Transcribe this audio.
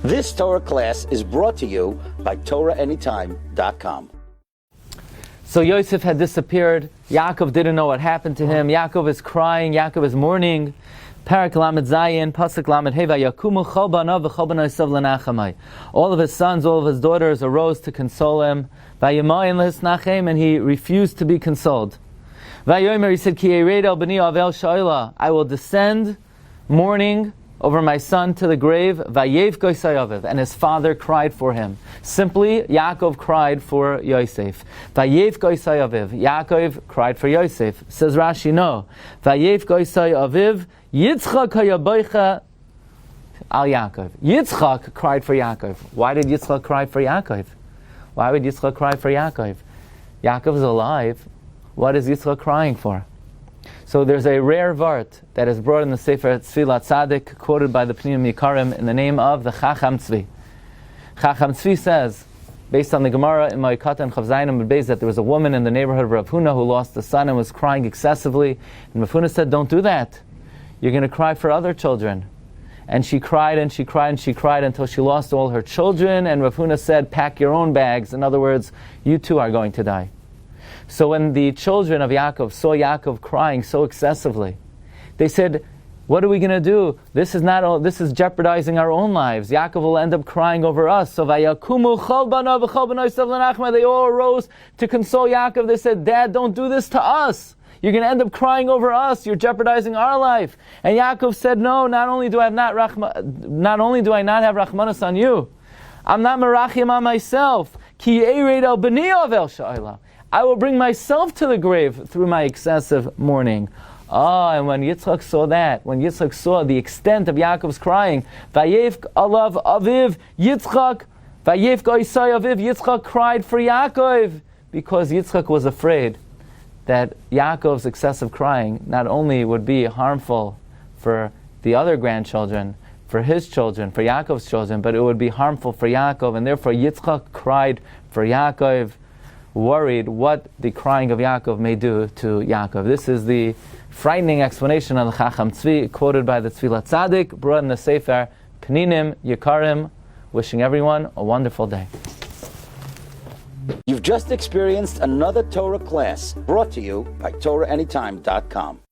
This Torah class is brought to you by TorahAnytime.com. So Yosef had disappeared. Yaakov didn't know what happened to him. Yaakov is crying. Yaakov is mourning. Parak Lamed Zayin, Pasuk Lamed Heva, Yakumu Chol Banav v'Chol Banai Sov L'Nachamai. All of his sons, all of his daughters arose to console him. Vayimayin L'Hisnachem, and he refused to be consoled. Vayomer, he said, Ki Ered El B'ni Avel Sha'ila, I will descend mourning over my son to the grave. Vayev Goysai Aviv, and his father cried for him. Simply, Yaakov cried for Yosef. Vayev Goysai Aviv, Yaakov cried for Yosef. Says Rashi, no. Vayev Goysai Aviv, Yitzchak hayaboicha al Yaakov. Yitzchak cried for Yaakov. Why did Yitzchak cry for Yaakov? Why would Yitzchak cry for Yaakov? Yaakov is alive. What is Yitzchak crying for? So there's a rare vart that is brought in the Sefer Tzvi Latzadik, quoted by the Pninim Yikarim in the name of the Chacham Tzvi. Chacham Tzvi says, based on the Gemara in Ma'ikata and Chavzayim Beis, that there was a woman in the neighborhood of Rav Huna who lost a son and was crying excessively. And Rav Huna said, don't do that. You're going to cry for other children. And she cried and she cried and she cried until she lost all her children. And Rav Huna said, pack your own bags. In other words, you too are going to die. So when the children of Yaakov saw Yaakov crying so excessively, they said, what are we going to do? This is jeopardizing our own lives. Yaakov will end up crying over us. So Vayakumu Chol Banav v'Chol Banai Sov L'Nachamai, they all arose to console Yaakov. They said, Dad, don't do this to us. You're going to end up crying over us. You're jeopardizing our life. And Yaakov said, no, not only do I not have Rachmanas on you, I'm not merachim on myself. Ki ered el b'ni avel sha'ila. I will bring myself to the grave through my excessive mourning. And when Yitzchak saw that, when Yitzchak saw the extent of Yaakov's crying, Vayev alav aviv Yitzchak, Vayev goisai aviv, Yitzchak cried for Yaakov, because Yitzchak was afraid that Yaakov's excessive crying not only would be harmful for the other grandchildren, for his children, for Yaakov's children, but it would be harmful for Yaakov, and therefore Yitzchak cried for Yaakov, worried what the crying of Yaakov may do to Yaakov. This is the frightening explanation of the Chacham Tzvi, quoted by the Tzvi Latzadik, brought in the Sefer Pninim Yikarim. Wishing everyone a wonderful day. You've just experienced another Torah class brought to you by TorahAnytime.com.